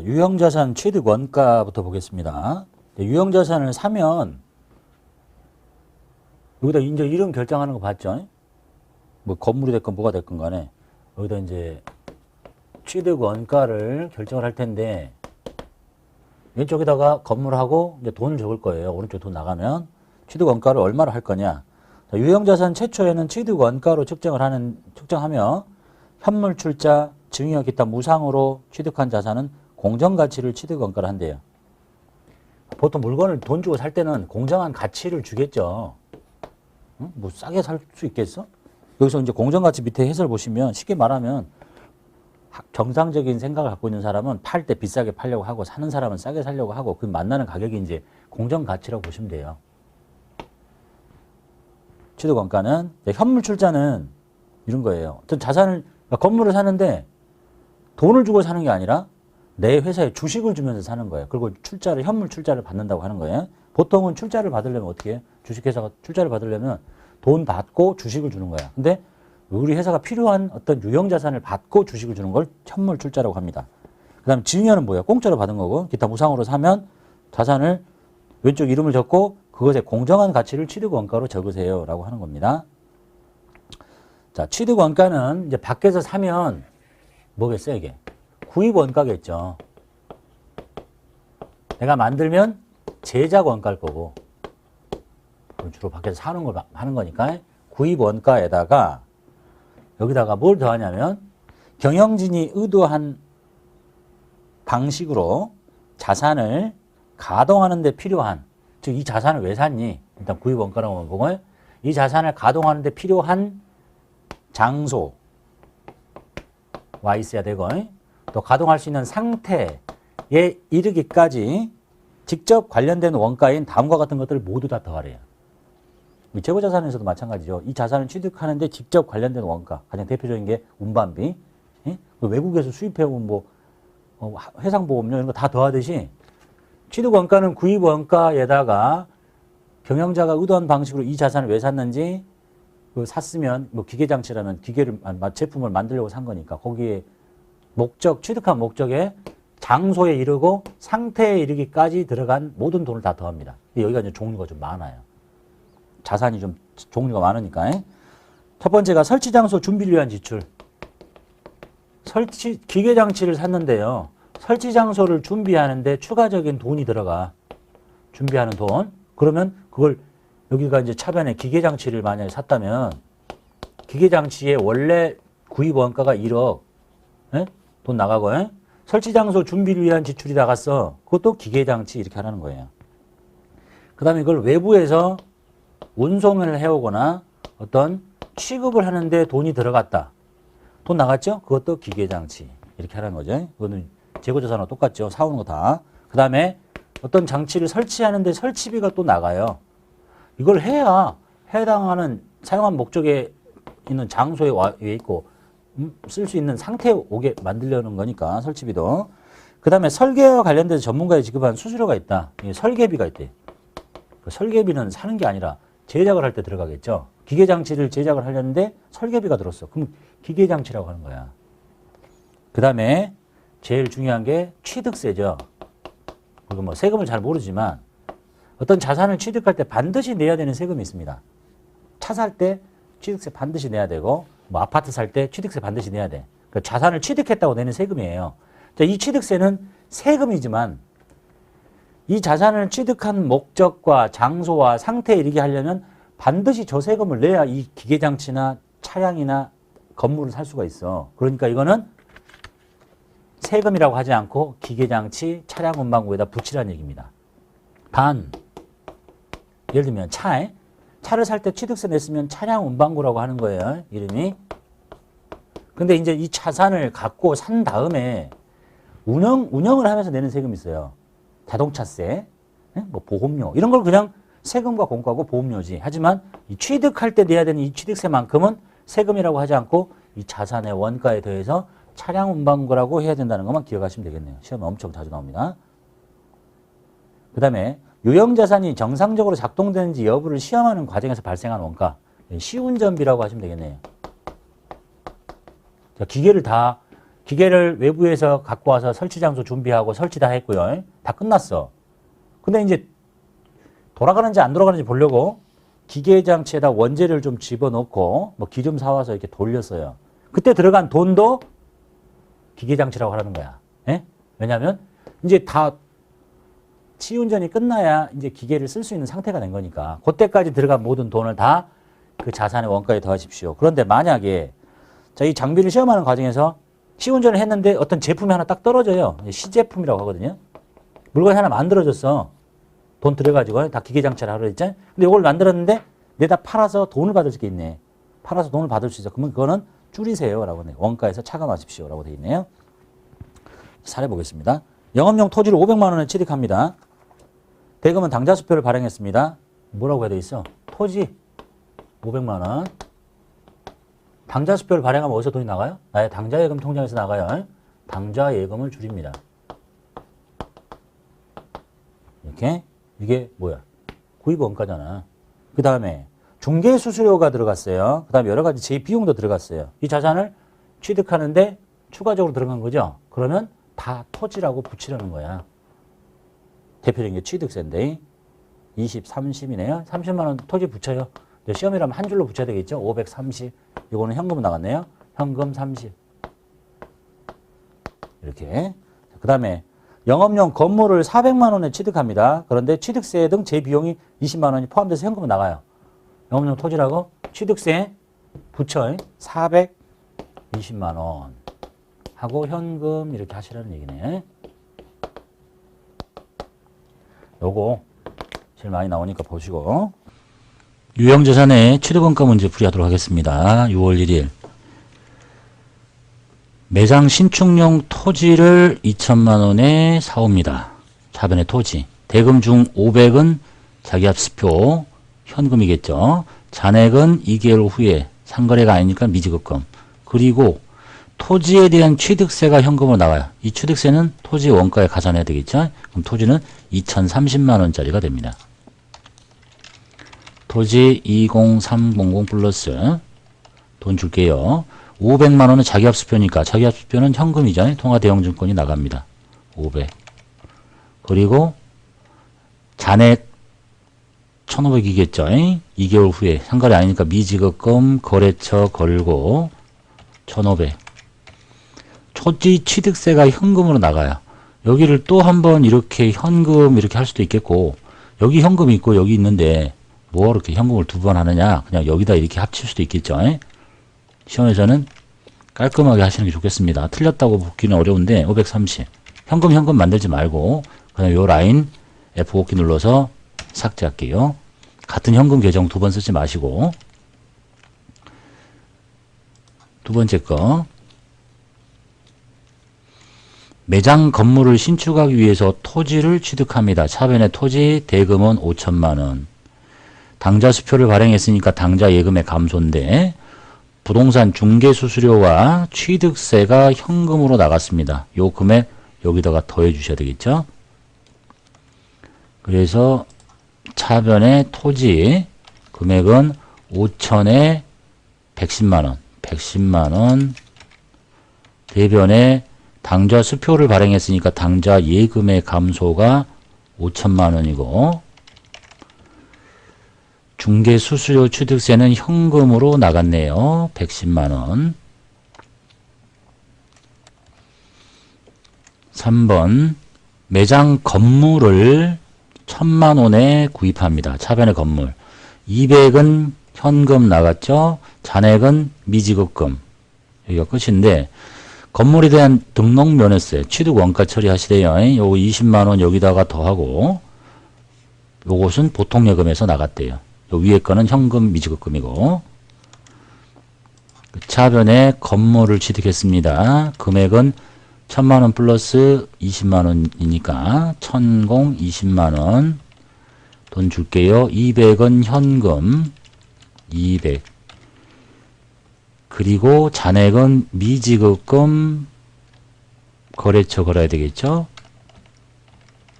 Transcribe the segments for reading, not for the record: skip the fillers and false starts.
유형자산 취득 원가부터 보겠습니다. 유형자산을 사면 여기다 이제 이름 결정하는 거 봤죠? 뭐 건물이 됐건 뭐가 됐건 간에 여기다 이제 취득 원가를 결정을 할 텐데 왼쪽에다가 건물하고 이제 돈을 적을 거예요. 오른쪽 돈 나가면 취득 원가를 얼마로 할 거냐. 유형자산 최초에는 취득 원가로 측정하며 현물 출자, 증여 기타 무상으로 취득한 자산은 공정가치를 취득 원가로 한대요. 보통 물건을 돈 주고 살 때는 공정한 가치를 주겠죠. 응? 뭐 싸게 살 수 있겠어? 여기서 이제 공정가치 밑에 해설 보시면 쉽게 말하면 정상적인 생각을 갖고 있는 사람은 팔 때 비싸게 팔려고 하고 사는 사람은 싸게 살려고 하고 그 만나는 가격이 이제 공정가치라고 보시면 돼요. 취득 원가는 현물 출자는 이런 거예요. 어떤 자산을 건물을 사는데 돈을 주고 사는 게 아니라 내 회사에 주식을 주면서 사는 거예요. 그리고 출자를 현물 출자를 받는다고 하는 거예요. 보통은 출자를 받으려면 어떻게 해요? 주식회사가 출자를 받으려면 돈 받고 주식을 주는 거야. 근데 우리 회사가 필요한 어떤 유형자산을 받고 주식을 주는 걸 현물 출자라고 합니다. 그 다음에 증여는 뭐예요? 공짜로 받은 거고 기타 무상으로 사면 자산을 왼쪽 이름을 적고 그것의 공정한 가치를 취득 원가로 적으세요 라고 하는 겁니다. 자, 취득 원가는 이제 밖에서 사면 뭐겠어요, 이게? 구입 원가겠죠. 내가 만들면 제작 원가일 거고, 주로 밖에서 사는 걸 하는 거니까 구입 원가에다가 여기다가 뭘 더하냐면 경영진이 의도한 방식으로 자산을 가동하는 데 필요한, 즉 이 자산을 왜 샀니? 일단 구입 원가라고 보고 이 자산을 가동하는 데 필요한 장소와 있어야 되고 또 가동할 수 있는 상태에 이르기까지 직접 관련된 원가인 다음과 같은 것들을 모두 다 더하래요. 재고자산에서도 마찬가지죠. 이 자산을 취득하는데 직접 관련된 원가, 가장 대표적인 게 운반비, 외국에서 수입해온 뭐 해상보험료 이런 거 다 더하듯이 취득 원가는 구입 원가에다가 경영자가 의도한 방식으로 이 자산을 왜 샀는지 샀으면 뭐 기계장치라면 기계를 제품을 만들려고 산 거니까 거기에 목적, 취득한 목적에 장소에 이르고 상태에 이르기까지 들어간 모든 돈을 다 더합니다. 여기가 이제 종류가 좀 많아요. 자산이 좀 종류가 많으니까. 첫 번째가 설치장소 준비를 위한 지출. 기계장치를 샀는데요. 설치장소를 준비하는데 추가적인 돈이 들어가. 준비하는 돈. 그러면 그걸 여기가 이제 차변에 기계장치를 만약에 샀다면 기계장치의 원래 구입 원가가 1억. 돈 나가고 설치장소 준비를 위한 지출이 나갔어. 그것도 기계장치 이렇게 하라는 거예요. 그 다음에 이걸 외부에서 운송을 해오거나 어떤 취급을 하는데 돈이 들어갔다. 돈 나갔죠? 그것도 기계장치 이렇게 하라는 거죠. 그거는 재고자산하고 똑같죠. 사오는 거 다. 그 다음에 어떤 장치를 설치하는데 설치비가 또 나가요. 이걸 해야 해당하는 사용한 목적에 있는 장소에 있고 쓸 수 있는 상태에 오게 만들려는 거니까 설치비도. 그 다음에 설계와 관련돼서 전문가에 지급한 수수료가 있다. 설계비가 있대. 그 설계비는 사는 게 아니라 제작을 할 때 들어가겠죠. 기계장치를 제작을 하려는데 설계비가 들었어. 그럼 기계장치라고 하는 거야. 그 다음에 제일 중요한 게 취득세죠. 그리고 뭐 세금을 잘 모르지만 어떤 자산을 취득할 때 반드시 내야 되는 세금이 있습니다. 차 살 때 취득세 반드시 내야 되고 뭐 아파트 살 때 취득세 반드시 내야 돼. 그러니까 자산을 취득했다고 내는 세금이에요. 자, 이 취득세는 세금이지만 이 자산을 취득한 목적과 장소와 상태에 이르게 하려면 반드시 저 세금을 내야 이 기계장치나 차량이나 건물을 살 수가 있어. 그러니까 이거는 세금이라고 하지 않고 기계장치, 차량 운반구에다 붙이라는 얘기입니다. 예를 들면 차를 살 때 취득세 냈으면 차량 운반구라고 하는 거예요. 이름이. 근데 이제 이 자산을 갖고 산 다음에 운영을 하면서 내는 세금이 있어요. 자동차세, 뭐 보험료 이런 걸 그냥 세금과 공과고 보험료지. 하지만 이 취득할 때 내야 되는 이 취득세만큼은 세금이라고 하지 않고 이 자산의 원가에 더해서 차량 운반구라고 해야 된다는 것만 기억하시면 되겠네요. 시험에 엄청 자주 나옵니다. 그 다음에 유형자산이 정상적으로 작동되는지 여부를 시험하는 과정에서 발생한 원가, 시운전비라고 하시면 되겠네요. 자, 기계를 다 기계를 외부에서 갖고 와서 설치 장소 준비하고 설치 다 했고요. 다 끝났어. 근데 이제 돌아가는지 안 돌아가는지 보려고 기계 장치에다 원재료를 좀 집어넣고 뭐 기름 사와서 이렇게 돌렸어요. 그때 들어간 돈도 기계 장치라고 하라는 거야. 예? 왜냐하면 이제 다 시운전이 끝나야 이제 기계를 쓸 수 있는 상태가 된 거니까 그때까지 들어간 모든 돈을 다 그 자산의 원가에 더하십시오. 그런데 만약에 자, 이 장비를 시험하는 과정에서 시운전을 했는데 어떤 제품이 하나 딱 떨어져요. 시제품이라고 하거든요. 물건이 하나 만들어졌어. 돈 들여가지고 다 기계장치를 하려 했잖아요. 근데 이걸 만들었는데 내다 팔아서 돈을 받을 수 있네. 팔아서 돈을 받을 수 있어. 그러면 그거는 줄이세요. 라고 네. 원가에서 차감하십시오. 라고 되어 있네요. 사례 보겠습니다. 영업용 토지를 500만 원에 취득합니다. 대금은 당좌수표를 발행했습니다. 뭐라고 해야 돼 있어? 토지 500만 원. 당좌수표를 발행하면 어디서 돈이 나가요? 나의 당좌예금 통장에서 나가요. 당좌예금을 줄입니다. 이렇게. 이게 뭐야? 구입원가잖아. 그 다음에 중개수수료가 들어갔어요. 그 다음에 여러 가지 재비용도 들어갔어요. 이 자산을 취득하는데 추가적으로 들어간 거죠. 그러면 다 토지라고 붙이려는 거야. 대표적인 게 취득세인데 20, 30이네요. 30만 원 토지 붙여요. 시험이라면 한 줄로 붙여야 되겠죠. 530. 이거는 현금으로 나갔네요. 현금 30. 이렇게. 그 다음에 영업용 건물을 400만 원에 취득합니다. 그런데 취득세 등 재비용이 20만 원이 포함돼서 현금으로 나가요. 영업용 토지라고 취득세 붙여 420만 원 하고 현금 이렇게 하시라는 얘기네. 요거 제일 많이 나오니까 보시고. 유형자산의 취득원가 문제 풀이하도록 하겠습니다. 6월 1일 매장 신축용 토지를 2천만 원에 사옵니다. 차변의 토지. 대금 중 500은 자기합수표 현금이겠죠. 잔액은 2개월 후에 상거래가 아니니까 미지급금. 그리고 토지에 대한 취득세가 현금으로 나와요. 이 취득세는 토지 원가에 가산해야 되겠죠. 그럼 토지는 2,030만 원짜리가 됩니다. 토지 20300 플러스 돈 줄게요. 500만 원은 자기합수표니까 자기합수표는 현금이잖아요. 통화대형증권이 나갑니다. 500. 그리고 잔액 1,500이겠죠. 2개월 후에 상거래 아니니까 미지급금 거래처 걸고 1,500. 토지 취득세가 현금으로 나가요. 여기를 또 한번 이렇게 현금 이렇게 할 수도 있겠고 여기 현금이 있고 여기 있는데 뭐 이렇게 현금을 두 번 하느냐. 그냥 여기다 이렇게 합칠 수도 있겠죠. 시험에서는 깔끔하게 하시는 게 좋겠습니다. 틀렸다고 보기는 어려운데 530. 현금 만들지 말고 그냥 요 라인 F5키 눌러서 삭제할게요. 같은 현금 계정 두 번 쓰지 마시고. 두 번째 거. 매장 건물을 신축하기 위해서 토지를 취득합니다. 차변의 토지 대금은 5천만 원. 당좌수표를 발행했으니까 당좌 예금의 감소인데 부동산 중개수수료와 취득세가 현금으로 나갔습니다. 요 금액 여기다가 더해 주셔야 되겠죠. 그래서 차변의 토지 금액은 5천에 110만 원. 110만 원. 대변에 당좌수표를 발행했으니까 당좌 예금의 감소가 5천만 원이고 중개수수료 취득세는 현금으로 나갔네요. 110만 원. 3번 매장 건물을 1,000만 원에 구입합니다. 차변의 건물. 200은 현금 나갔죠. 잔액은 미지급금. 여기가 끝인데 건물에 대한 등록면허세 취득 원가 처리하시래요. 요거 20만 원 여기다가 더하고 요것은 보통예금에서 나갔대요. 요 위에 거는 현금 미지급금이고 차변에 건물을 취득했습니다. 금액은 1,000만 원 플러스 20만 원이니까 1,020만 원 돈 줄게요. 200은 현금 200 그리고 잔액은 미지급금 거래처 걸어야 되겠죠.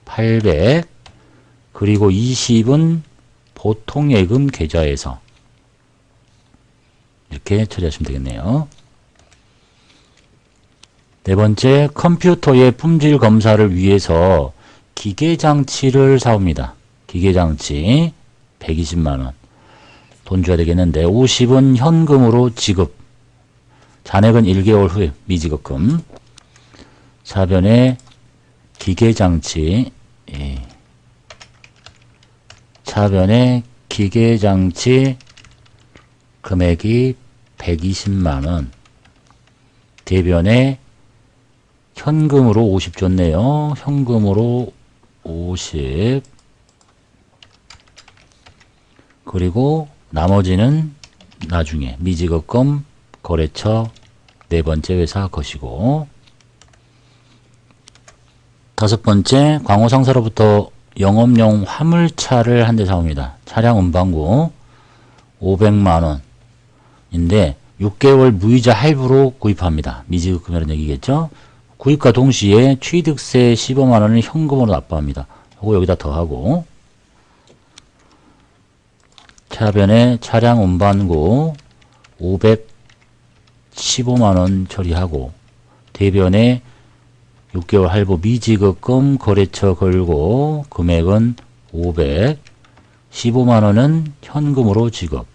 800 그리고 20은 보통예금 계좌에서 이렇게 처리하시면 되겠네요. 네 번째, 컴퓨터의 품질 검사를 위해서 기계장치를 사옵니다. 기계장치 120만원. 돈 줘야 되겠는데 50은 현금으로 지급. 잔액은 1개월 후에 미지급금. 4번에 기계장치 4번에 기계장치 금액이 120만원. 대변에 현금으로 50 줬네요. 현금으로 50. 그리고 나머지는 나중에 미지급금 거래처 네 번째 회사 것이고, 다섯 번째, 광호상사로부터 영업용 화물차를 한 대 사옵니다. 차량 운반구 500만원인데 6개월 무이자 할부로 구입합니다. 미지급금이라는 얘기겠죠. 구입과 동시에 취득세 15만원을 현금으로 납부합니다. 이거 여기다 더하고, 차변에 차량 운반구 515만원 처리하고, 대변에 6개월 할부 미지급금 거래처 걸고, 금액은 515만원은 현금으로 지급.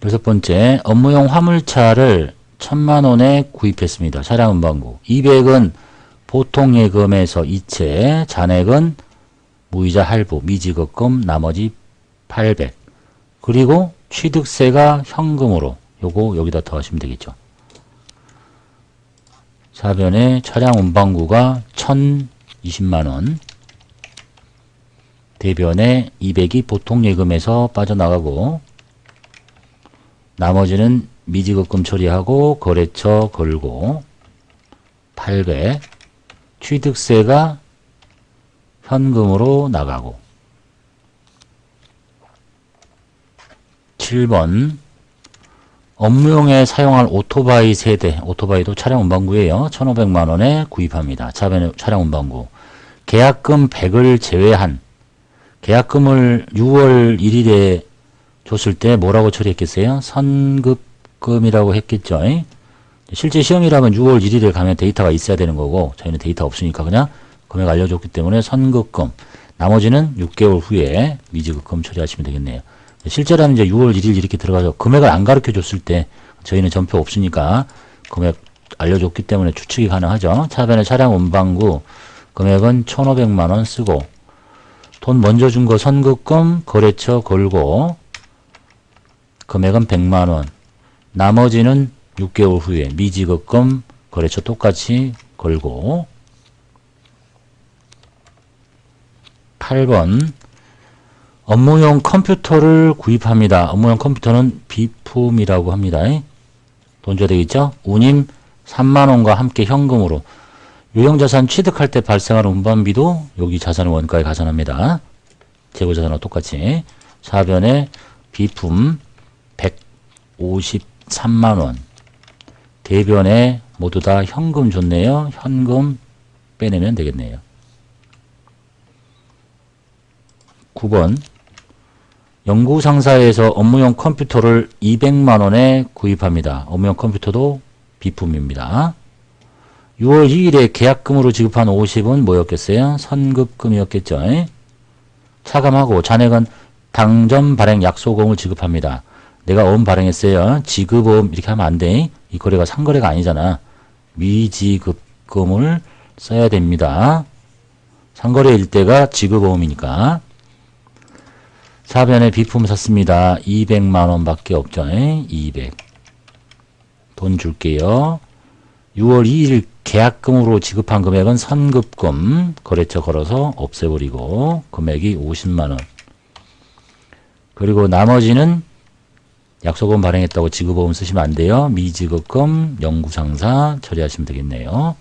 여섯 번째, 업무용 화물차를 1000만원에 구입했습니다. 차량 운반구 200은 보통 예금에서 이체, 잔액은 무이자 할부 미지급금 나머지 800. 그리고 취득세가 현금으로, 요거 여기다 더하시면 되겠죠. 4변에 차량 운반구가 1020만원. 대변에 200이 보통 예금에서 빠져나가고, 나머지는 미지급금 처리하고 거래처 걸고 800. 취득세가 현금으로 나가고. 7번, 업무용에 사용할 오토바이 세대, 오토바이도 차량 운반구예요. 1500만원에 구입합니다. 차량 운반구. 계약금 100을 제외한, 계약금을 6월 1일에 줬을 때 뭐라고 처리했겠어요? 선급금이라고 했겠죠. 실제 시험이라면 6월 1일에 가면 데이터가 있어야 되는 거고, 저희는 데이터 없으니까 그냥 금액 알려줬기 때문에 선급금. 나머지는 6개월 후에 미지급금 처리하시면 되겠네요. 실제로는 이제 6월 1일 이렇게 들어가서 금액을 안 가르쳐 줬을 때, 저희는 전표 없으니까 금액 알려줬기 때문에 추측이 가능하죠. 차변에 차량 운반구 금액은 1500만원 쓰고, 돈 먼저 준 거 선급금 거래처 걸고, 금액은 100만원. 나머지는 6개월 후에 미지급금 거래처 똑같이 걸고. 8번, 업무용 컴퓨터를 구입합니다. 업무용 컴퓨터는 비품이라고 합니다. 돈 줘야 되겠죠? 운임 3만원과 함께 현금으로. 유형자산 취득할 때 발생하는 운반비도 여기 자산을 원가에 가산합니다. 재고자산과 똑같이. 4변에 비품 153만원. 대변에 모두 다 현금 줬네요. 현금 빼내면 되겠네요. 9번, 연구상사에서 업무용 컴퓨터를 200만원에 구입합니다. 업무용 컴퓨터도 비품입니다. 6월 2일에 계약금으로 지급한 50은 뭐였겠어요? 선급금이었겠죠. 차감하고 잔액은 당점 발행 약소금을 지급합니다. 내가 어음 발행했어요. 지급어음 이렇게 하면 안 돼. 이 거래가 상거래가 아니잖아. 미지급금을 써야 됩니다. 상거래일 때가 지급어음이니까. 4변에 비품 샀습니다. 200만원 밖에 없죠. 200. 돈 줄게요. 6월 2일 계약금으로 지급한 금액은 선급금, 거래처 걸어서 없애버리고 금액이 50만원. 그리고 나머지는 약소금 발행했다고 지급보험 쓰시면 안 돼요. 미지급금, 연구상사 처리하시면 되겠네요.